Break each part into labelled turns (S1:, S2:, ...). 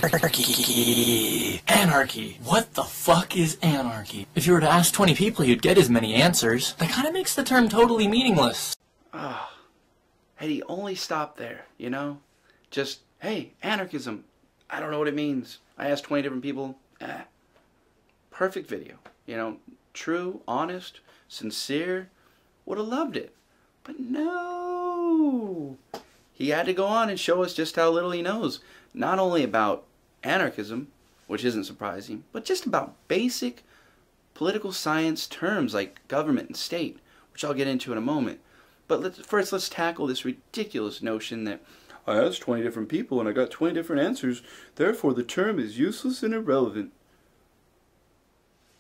S1: Anarchy. Anarchy. What the fuck is anarchy? If you were to ask 20 people, you'd get as many answers. That kind of makes the term totally meaningless.
S2: Had he only stopped there, you know? Just, hey, anarchism. I don't know what it means. I asked 20 different people. Perfect video. You know, true, honest, sincere. Would have loved it. But no. He had to go on and show us just how little he knows. Not only about anarchism, which isn't surprising, but just about basic political science terms like government and state, which I'll get into in a moment. But first let's tackle this ridiculous notion that I asked 20 different people and I got 20 different answers, therefore the term is useless and irrelevant.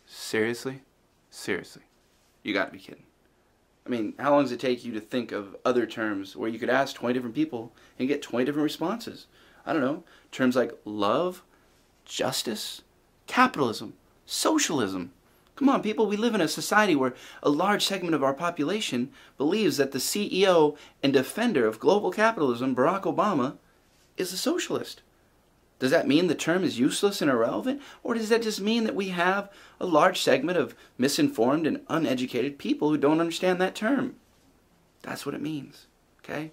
S2: Seriously? Seriously. You gotta be kidding. I mean, how long does it take you to think of other terms where you could ask 20 different people and get 20 different responses? I don't know, terms like love, justice, capitalism, socialism. Come on, people, we live in a society where a large segment of our population believes that the CEO and defender of global capitalism, Barack Obama, is a socialist. Does that mean the term is useless and irrelevant? Or does that just mean that we have a large segment of misinformed and uneducated people who don't understand that term? That's what it means, okay?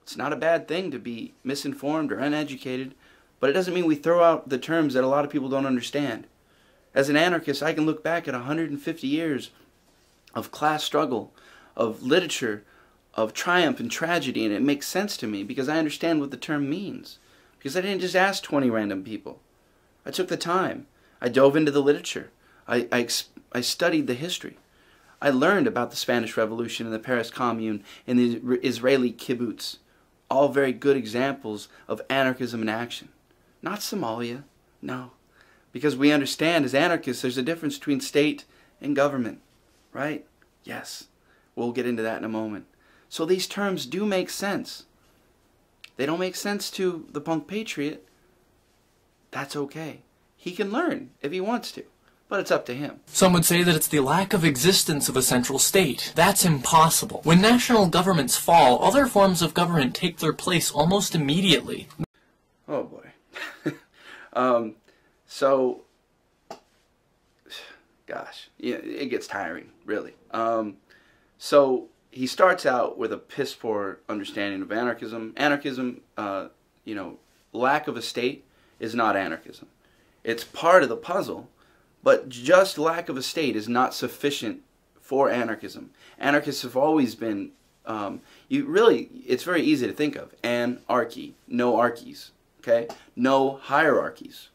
S2: It's not a bad thing to be misinformed or uneducated, but it doesn't mean we throw out the terms that a lot of people don't understand. As an anarchist, I can look back at 150 years of class struggle, of literature, of triumph and tragedy, and it makes sense to me because I understand what the term means. Because I didn't just ask 20 random people. I took the time. I dove into the literature. I studied the history. I learned about the Spanish Revolution and the Paris Commune and the Israeli kibbutz. All very good examples of anarchism in action. Not Somalia, no. Because we understand as anarchists there's a difference between state and government, right? Yes, we'll get into that in a moment. So these terms do make sense. They don't make sense to the punk patriot. That's okay. He can learn if he wants to, but it's up to him.
S1: Some would say that it's the lack of existence of a central state. That's impossible. When national governments fall, other forms of government take their place almost immediately.
S2: Oh boy. So, gosh, yeah, it gets tiring, really. So he starts out with a piss poor understanding of anarchism. Anarchism, you know, lack of a state is not anarchism. It's part of the puzzle, but just lack of a state is not sufficient for anarchism. Anarchists have always been, it's very easy to think of. Anarchy, no archies, okay? No hierarchies.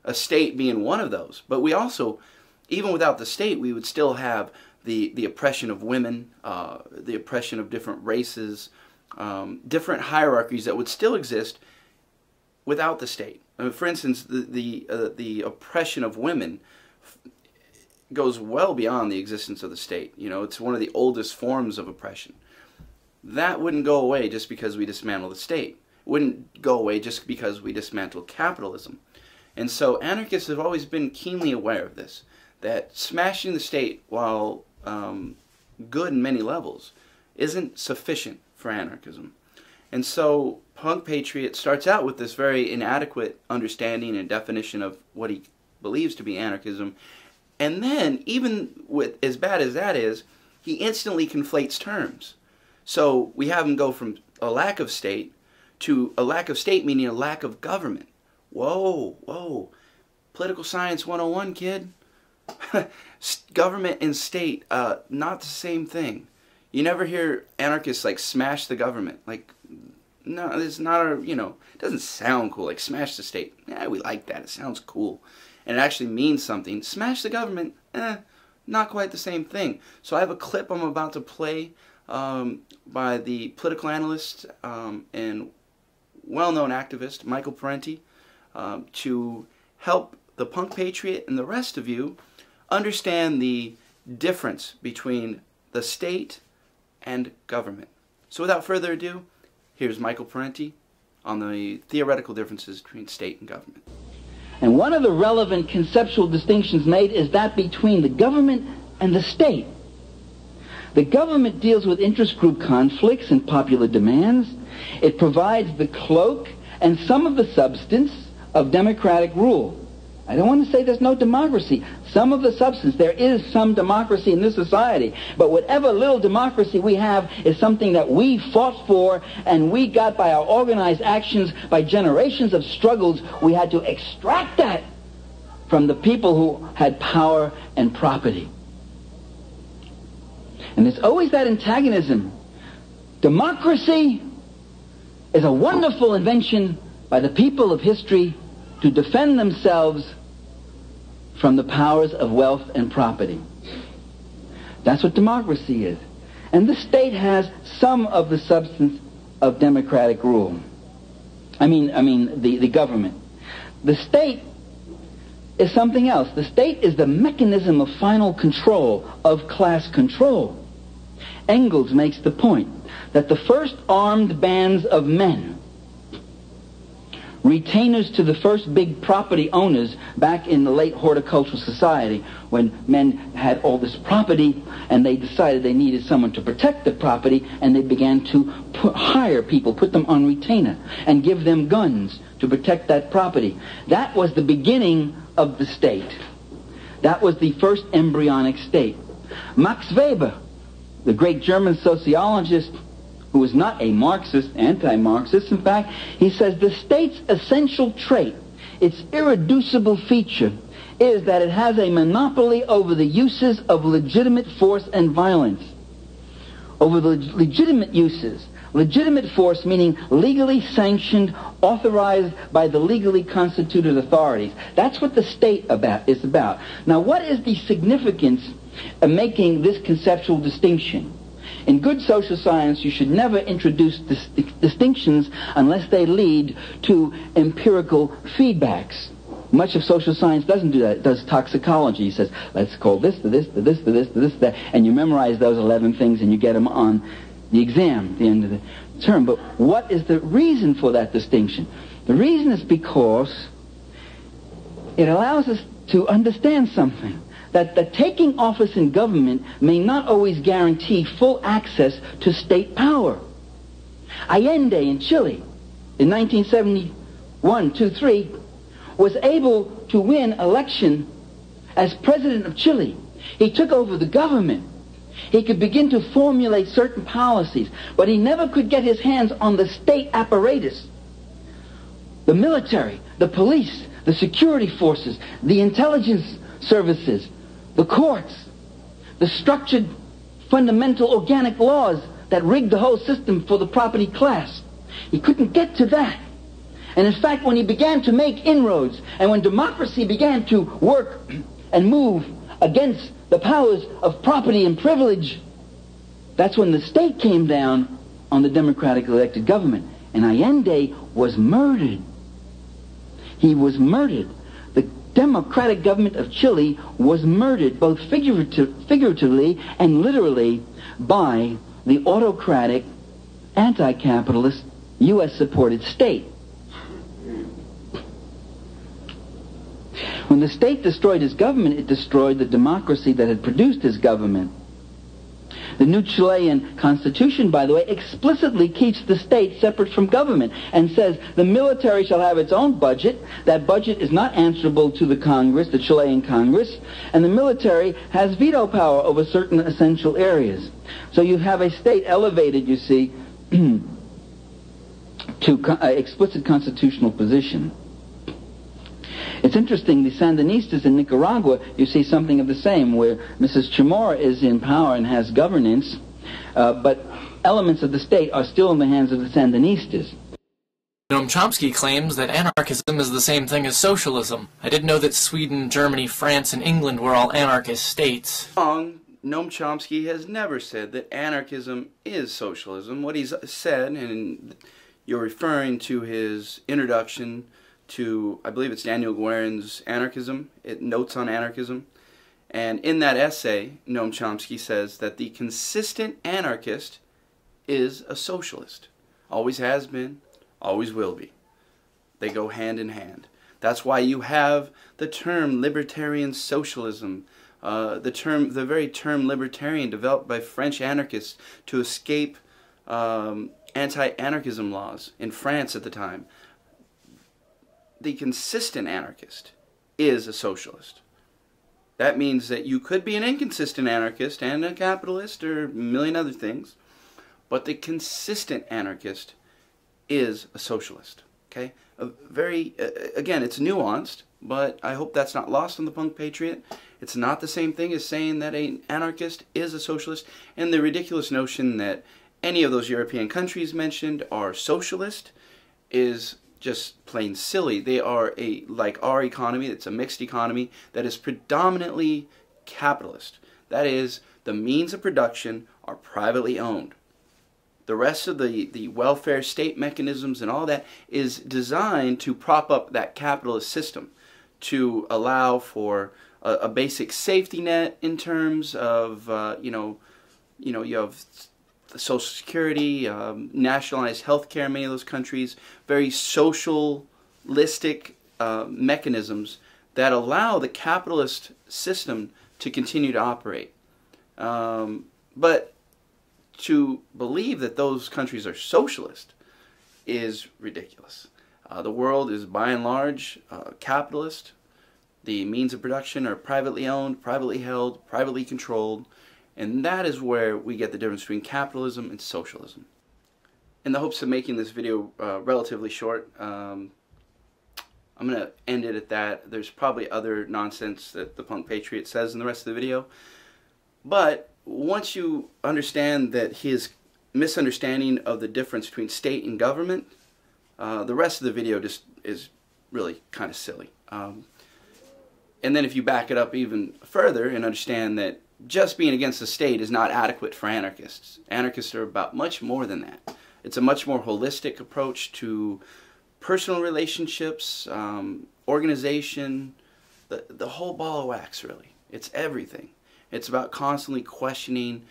S2: A state being one of those. But we also, even without the state, we would still have the oppression of women, the oppression of different races, different hierarchies that would still exist without the state. I mean, for instance, the oppression of women goes well beyond the existence of the state. You know, it's one of the oldest forms of oppression. That wouldn't go away just because we dismantle the state. It wouldn't go away just because we dismantle capitalism. And so anarchists have always been keenly aware of this, that smashing the state, while good in many levels, isn't sufficient for anarchism. And so Punk Patriot starts out with this very inadequate understanding and definition of what he believes to be anarchism. And then, even with as bad as that is, he instantly conflates terms. So we have him go from a lack of state to a lack of state meaning a lack of government. Whoa, whoa. Political Science 101, kid. Government and state, not the same thing. You never hear anarchists like smash the government. Like, no, it's not a, you know, it doesn't sound cool. Like smash the state. Yeah, we like that. It sounds cool. And it actually means something. Smash the government, not quite the same thing. So I have a clip I'm about to play by the political analyst and well-known activist Michael Parenti to help the Punk Patriot and the rest of you understand the difference between the state and government. So without further ado, here's Michael Parenti on the theoretical differences between state and government.
S3: And one of the relevant conceptual distinctions made is that between the government and the state. The government deals with interest group conflicts and popular demands. It provides the cloak and some of the substance of democratic rule. I don't want to say there's no democracy. Some of the substance, there is some democracy in this society. But whatever little democracy we have is something that we fought for and we got by our organized actions, by generations of struggles. We had to extract that from the people who had power and property. And there's always that antagonism. Democracy is a wonderful invention by the people of history to defend themselves from the powers of wealth and property. That's what democracy is. And the state has some of the substance of democratic rule. I mean the government. The state is something else. The state is the mechanism of final control, of class control. Engels makes the point that the first armed bands of men, retainers to the first big property owners back in the late horticultural society, when men had all this property and they decided they needed someone to protect the property, and they began to hire people, put them on retainer, and give them guns to protect that property. That was the beginning of the state. That was the first embryonic state. Max Weber, the great German sociologist, who was not a Marxist, anti-Marxist, in fact, he says the state's essential trait, its irreducible feature, is that it has a monopoly over the uses of legitimate force and violence. Over the legitimate uses. Legitimate force meaning legally sanctioned, authorized by the legally constituted authorities. That's what the state is about. Now, what is the significance of making this conceptual distinction? In good social science, you should never introduce distinctions unless they lead to empirical feedbacks. Much of social science doesn't do that. It does toxicology. It says, let's call this to this, to this, to this, to this, to that. And you memorize those 11 things and you get them on the exam at the end of the term. But what is the reason for that distinction? The reason is because it allows us to understand something. That taking office in government may not always guarantee full access to state power. Allende in Chile in 1971, 2, 3 was able to win election as president of Chile. He took over the government. He could begin to formulate certain policies, but he never could get his hands on the state apparatus. The military, the police, the security forces, the intelligence services, the courts, the structured, fundamental, organic laws that rigged the whole system for the property class. He couldn't get to that. And in fact, when he began to make inroads, and when democracy began to work and move against the powers of property and privilege, that's when the state came down on the democratically elected government. And Allende was murdered. He was murdered. The democratic government of Chile was murdered, both figuratively and literally, by the autocratic, anti-capitalist, U.S.-supported state. When the state destroyed his government, it destroyed the democracy that had produced his government. The new Chilean constitution, by the way, explicitly keeps the state separate from government and says the military shall have its own budget. That budget is not answerable to the Congress, the Chilean Congress, and the military has veto power over certain essential areas. So you have a state elevated, you see, to explicit constitutional position. It's interesting, the Sandinistas in Nicaragua, you see something of the same, where Mrs. Chamorro is in power and has governance, but elements of the state are still in the hands of the Sandinistas.
S1: Noam Chomsky claims that anarchism is the same thing as socialism. I didn't know that Sweden, Germany, France, and England were all anarchist states.
S2: Noam Chomsky has never said that anarchism is socialism. What he's said, and you're referring to his introduction to, I believe it's Daniel Guerin's Anarchism, Notes on Anarchism. And in that essay, Noam Chomsky says that the consistent anarchist is a socialist. Always has been, always will be. They go hand in hand. That's why you have the term libertarian socialism, the very term libertarian developed by French anarchists to escape anti-anarchism laws in France at the time. the consistent anarchist is a socialist. That means that you could be an inconsistent anarchist and a capitalist or a million other things, but the consistent anarchist is a socialist. Okay? Again, it's nuanced, but I hope that's not lost on the punk patriot. It's not the same thing as saying that an anarchist is a socialist, and the ridiculous notion that any of those European countries mentioned are socialist is just plain silly. They are like our economy, it's a mixed economy that is predominantly capitalist. That is, the means of production are privately owned. The rest of the welfare state mechanisms and all that is designed to prop up that capitalist system, to allow for a basic safety net in terms of, you have Social Security, nationalized health care in many of those countries, very socialistic mechanisms that allow the capitalist system to continue to operate. But to believe that those countries are socialist is ridiculous. The world is by and large capitalist. The means of production are privately owned, privately held, privately controlled. And that is where we get the difference between capitalism and socialism. In the hopes of making this video relatively short, I'm going to end it at that. There's probably other nonsense that the Punk Patriot says in the rest of the video. But once you understand that his misunderstanding of the difference between state and government, the rest of the video just is really kind of silly. And then if you back it up even further and understand that just being against the state is not adequate for anarchists. Anarchists are about much more than that. It's a much more holistic approach to personal relationships, organization, the whole ball of wax, really. It's everything. It's about constantly questioning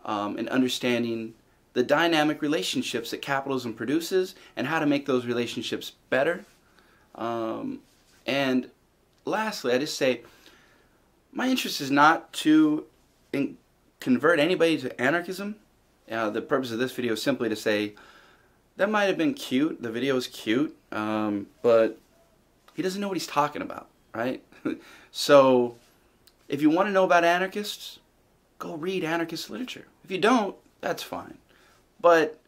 S2: and understanding the dynamic relationships that capitalism produces and how to make those relationships better. And lastly, I just say, my interest is not to convert anybody to anarchism. The purpose of this video is simply to say, that might have been cute, the video is cute, but he doesn't know what he's talking about, right? So, if you want to know about anarchists, go read anarchist literature. If you don't, that's fine. But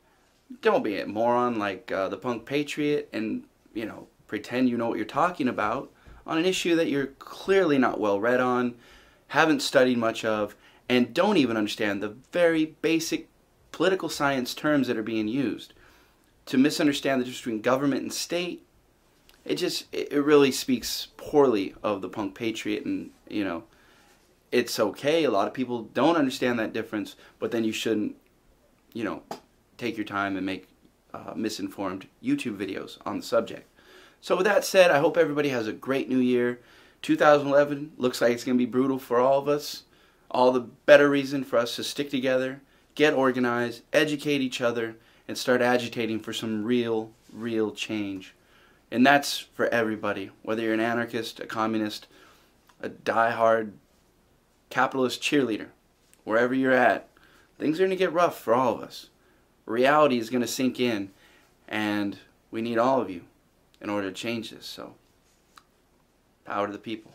S2: don't be a moron like the Punk Patriot and, pretend you know what you're talking about on an issue that you're clearly not well read on, haven't studied much of, and don't even understand the very basic political science terms that are being used. To misunderstand the difference between government and state, it really speaks poorly of the Punk Patriot, and, it's okay. A lot of people don't understand that difference, but then you shouldn't, take your time and make misinformed YouTube videos on the subject. So with that said, I hope everybody has a great new year. 2011 looks like it's going to be brutal for all of us. All the better reason for us to stick together, get organized, educate each other, and start agitating for some real change. And that's for everybody, whether you're an anarchist, a communist, a die-hard capitalist cheerleader, wherever you're at. Things are going to get rough for all of us. Reality is going to sink in, and we need all of you in order to change this. So, power to the people.